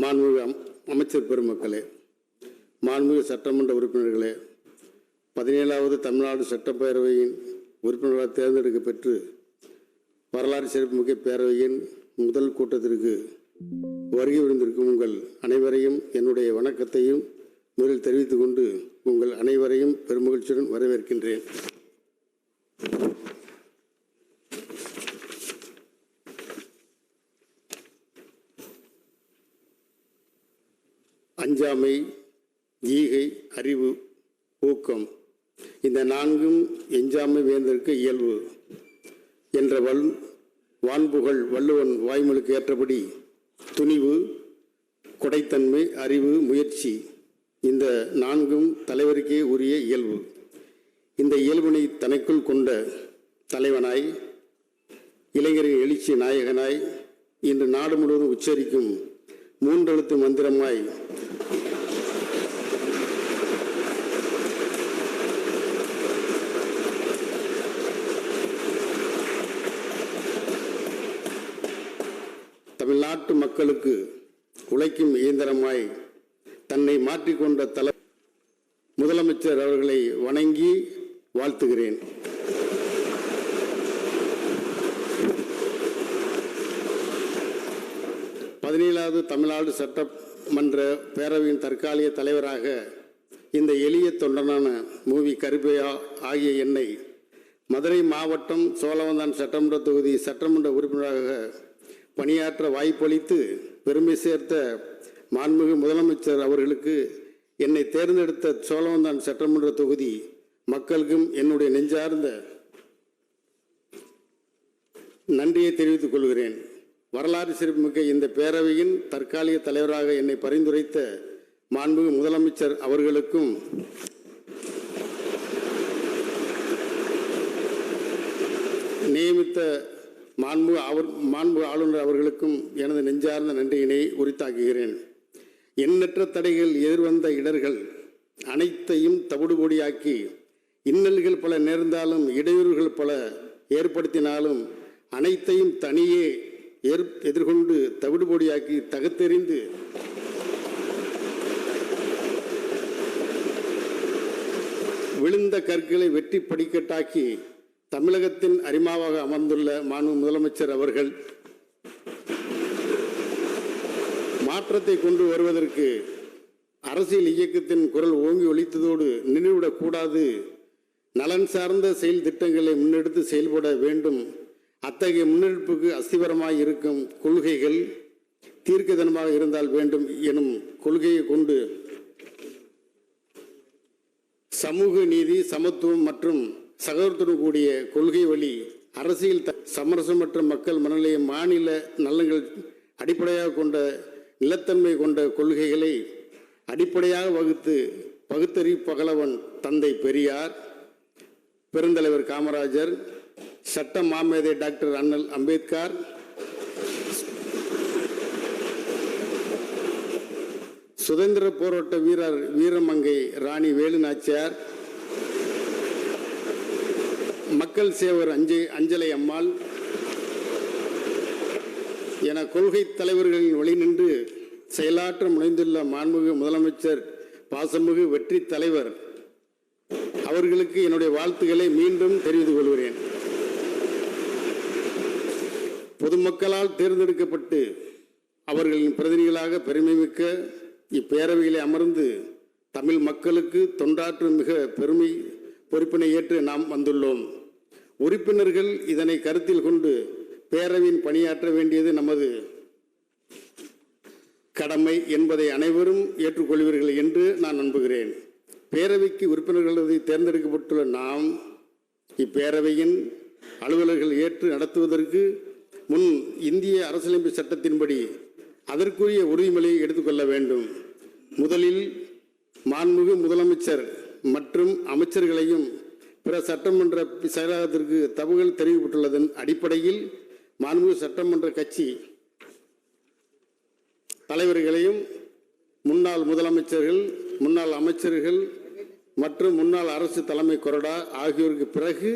மாண்புமிகு அமைச்சர் பெருமக்களே, மாண்புமிகு சட்டமன்ற உறுப்பினர்களே, 17வது தமிழ்நாடு சட்டப்பேரவையின் உறுப்பினர்களால் தேர்ந்தெடுக்க பெற்று வரலாறு சிறப்புமிக்க பேரவையின் முதல் கூட்டத்திற்கு வருகை புரிந்திருக்கும் உங்கள் அனைவரையும் என்னுடைய வணக்கத்தையும் முதலில் தெரிவித்துக் கொண்டு உங்கள் அனைவரையும் பெருமகிழ்ச்சியுடன் வரவேற்கின்றேன். அஞ்சாமை, ஈகை, அறிவு, ஊக்கம் இந்த நான்கும் எஞ்சாமை வேந்தற்கு இயல்பு என்ற வான்புகழ் வள்ளுவன் வாய்மொழிக்கு ஏற்றபடி துணிவு, கொடைத்தன்மை, அறிவு, முயற்சி இந்த நான்கும் தலைவருக்கே உரிய இயல்பு. இந்த இயல்பினை தனக்குள் கொண்ட தலைவனாய், இளைஞரின் எழுச்சி நாயகனாய், இன்று நாடு முழுவதும் உச்சரிக்கும் மூன்றெழுத்து மந்திரமாய் தமிழ்நாட்டு மக்களுக்கு உழைக்கும் இயந்திரமாய் தன்னை மாற்றிக்கொண்ட முதலமைச்சர் அவர்களை வணங்கி வாழ்த்துகிறேன். பதினேழாவது தமிழ்நாடு சட்டமன்ற பேரவையின் தற்காலிக தலைவராக இந்த எளிய தொண்டனான மூவி கருப்பையா ஆகிய என்னை மதுரை மாவட்டம் சோழவந்தான் சட்டமன்ற தொகுதி சட்டமன்ற உறுப்பினராக பணியாற்ற வாய்ப்பளித்து பெருமை சேர்த்த மாண்புமிகு முதலமைச்சர் அவர்களுக்கு என்னை தேர்ந்தெடுத்த சோழவந்தான் சட்டமன்ற தொகுதி மக்களுக்கும் என்னுடைய நெஞ்சார்ந்த நன்றியை தெரிவித்துக் கொள்கிறேன். வரலாறு சிறப்புமிக்க இந்த பேரவையின் தற்காலிக தலைவராக என்னை பரிந்துரைத்த மாண்புமிகு முதலமைச்சர் அவர்களுக்கும் நியமித்த மாண்பு ஆளுநர் அவர்களுக்கும் எனது நெஞ்சார்ந்த நன்றியினை உரித்தாக்குகிறேன். எண்ணற்ற தடைகள் எதிர்வந்த இடர்கள் அனைத்தையும் தவிடுபொடியாக்கி, இன்னல்கள் பல நேர்ந்தாலும் இடையூறுகள் பல ஏற்படுத்தினாலும் அனைத்தையும் தனியே எதிர்கொண்டு தவிடுபொடியாக்கி தகத்தெறிந்து விழுந்த கற்களை வெற்றி படிக்கட்டாக்கி தமிழகத்தின் அரிமாவாக அமர்ந்துள்ள மாண்பு முதலமைச்சர் அவர்கள் மாற்றத்தை கொண்டு வருவதற்கு அரசியல் இயக்கத்தின் குரல் ஓங்கி ஒலித்ததோடு நின்றுவிடக்கூடாது, நலன் சார்ந்த செயல் திட்டங்களை முன்னெடுத்து செயல்பட வேண்டும். அத்தகைய முன்னெடுப்புக்கு அஸ்திவரமாய் இருக்கும் கொள்கைகள் தீர்க்கதனமாக இருந்தால் வேண்டும் எனும் கொள்கையை கொண்டு சமூக நீதி, சமத்துவம் மற்றும் சகோதரத்துடன் கூடிய கொள்கை வழி அரசியல் சமரசமற்ற மக்கள் மனநிலையை மாநில நலன்கள் அடிப்படையாக கொண்ட நிலத்தன்மை கொண்ட கொள்கைகளை அடிப்படையாக வகுத்து பகுத்தறி பகலவன் தந்தை பெரியார், பெருந்தலைவர் காமராஜர், சட்ட மாமேதை டாக்டர் அண்ணல் அம்பேத்கர், சுதந்திர போராட்ட வீரர் வீரமங்கை ராணி வேலு நாச்சியார், மக்கள் சேவர் அஞ்சலை அம்மாள் என கொள்கை தலைவர்களின் வழி நின்று செயலாற்ற முனைந்துள்ள மாண்புமிகு முதலமைச்சர் பாசமிகு வெற்றி தலைவர் அவர்களுக்கு என்னுடைய வாழ்த்துக்களை மீண்டும் தெரிவித்துக் கொள்கிறேன். பொதுமக்களால் தேர்ந்தெடுக்கப்பட்டு அவர்களின் பிரதிநிதிகளாக பெருமைமிக்க இப்பேரவையிலே அமர்ந்து தமிழ் மக்களுக்கு தொண்டாற்றும் மிக பெருமை பொறுப்பினை ஏற்று நாம் வந்துள்ளோம். உறுப்பினர்கள் இதனை கருத்தில் கொண்டு பேரவையின் பணியாற்ற வேண்டியது நமது கடமை என்பதை அனைவரும் ஏற்றுக்கொள்வீர்கள் என்று நான் நம்புகிறேன். பேரவைக்கு உறுப்பினர்களது தேர்ந்தெடுக்கப்பட்டுள்ள நாம் இப்பேரவையின் அலுவலர்கள் ஏற்று நடத்துவதற்கு முன் இந்திய அரசியலமைப்பு சட்டத்தின்படி அதற்குரிய உறுதிமொழியை எடுத்துக்கொள்ள வேண்டும். முதலில் மாண்புமிகு முதலமைச்சர் மற்றும் அமைச்சர்களையும் பிற சட்டமன்ற செயலாளத்திற்கு தகவல் தெரிவிக்கப்பட்டுள்ளதன் அடிப்படையில் மாண்புமிகு சட்டமன்ற கட்சி தலைவர்களையும் முன்னாள் முதலமைச்சர்கள், முன்னாள் அமைச்சர்கள் மற்றும் முன்னாள் அரசு தலைமை கொறடா ஆகியோருக்கு பிறகு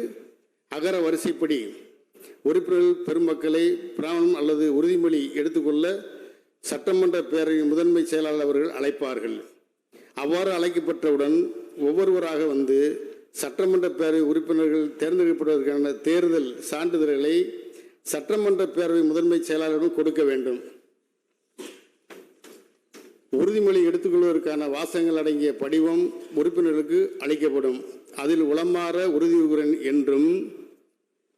அகர வரிசைப்படி உறுப்பினர்கள் பெருமக்களை பிராமணம் அல்லது உறுதிமொழி எடுத்துக்கொள்ள சட்டமன்ற பேரவை முதன்மை செயலாளர் அவர்கள் அழைப்பார்கள். அவ்வாறு அழைக்கப்பட்டவுடன் ஒவ்வொருவராக வந்து சட்டமன்ற பேரவை உறுப்பினர்கள் தேர்ந்தெடுக்கப்படுவதற்கான தேர்தல் சான்றிதழ்களை சட்டமன்ற பேரவை முதன்மை செயலாளரிடம் கொடுக்க வேண்டும். உறுதிமொழி எடுத்துக்கொள்வதற்கான வாசகங்கள் அடங்கிய படிவம் உறுப்பினர்களுக்கு அளிக்கப்படும். அதில் உளமாற உறுதியுறுகிறேன் என்றும்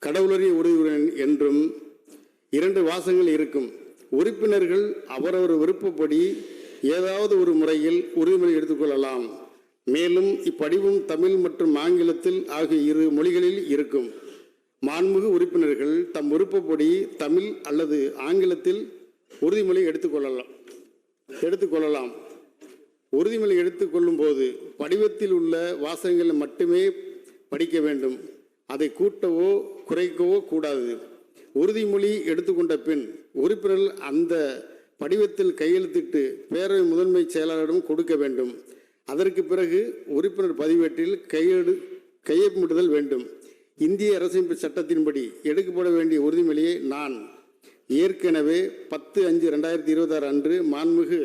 கடவுளறிய உறுதியுறுகிறேன் என்றும் 2 வாசகங்கள் இருக்கும். உறுப்பினர்கள் அவரவர் விருப்பப்படி ஏதாவது ஒரு முறையில் உறுதிமொழி எடுத்துக்கொள்ளலாம். மேலும் இப்படிவம் தமிழ் மற்றும் ஆங்கிலத்தில் ஆகிய 2 மொழிகளில் இருக்கும். மாண்புமிகு உறுப்பினர்கள் தம் விருப்பப்படி தமிழ் அல்லது ஆங்கிலத்தில் உறுதிமொழி எடுத்துக்கொள்ளலாம். உறுதிமொழி எடுத்துக்கொள்ளும் போது படிவத்தில் உள்ள வாசகங்களை மட்டுமே படிக்க வேண்டும். அதை கூட்டவோ குறைக்கவோ கூடாது. உறுதிமொழி எடுத்துக்கொண்ட பின் உறுப்பினர்கள் அந்த படிவத்தில் கையெழுத்திட்டு பேரவை முதன்மை செயலாளரிடம் கொடுக்க வேண்டும். அதற்கு பிறகு உறுப்பினர் பதிவேட்டில் கையொப்பமிடுதல் வேண்டும். இந்திய அரசியலமைப்பு சட்டத்தின்படி எடுக்கப்பட வேண்டிய உறுதிமொழியை நான் ஏற்கனவே 10/5/2026 அன்று மாண்புமிகு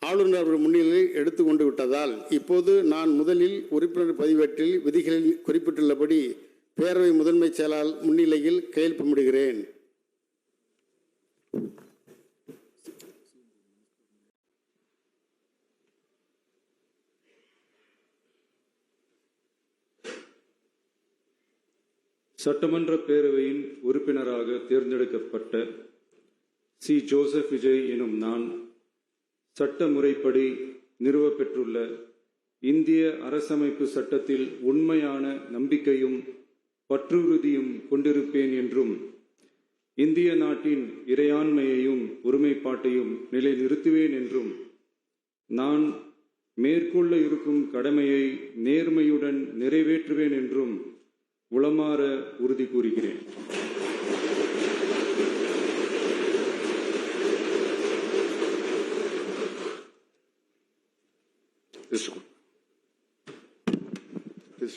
ஆளுநர் அவர்கள் முன்னிலையில் எடுத்துக்கொண்டு விட்டதால் இப்போது நான் முதலில் உறுப்பினர் பதிவேட்டில் விதிகளில் குறிப்பிட்டுள்ளபடி பேரவை முதன்மை செயலாளர் முன்னிலையில் கையெழுப்பமிடுகிறேன். சட்டமன்ற பேரவையின் உறுப்பினராக தேர்ந்தெடுக்கப்பட்ட சி. ஜோசப் விஜய் எனும் நான் சட்ட முறைப்படி நிறுவப்பெற்றுள்ள இந்திய அரசமைப்பு சட்டத்தில் உண்மையான நம்பிக்கையும் பற்றுறுதியும் கொண்டிருப்பேன் என்றும் இந்திய நாட்டின் இறையாண்மையையும் ஒருமைப்பாட்டையும் நிலைநிறுத்துவேன் என்றும் நான் மேற்கொள்ள இருக்கும் கடமையை நேர்மையுடன் நிறைவேற்றுவேன் என்றும் உளமாற உறுதி கூறுகிறேன். This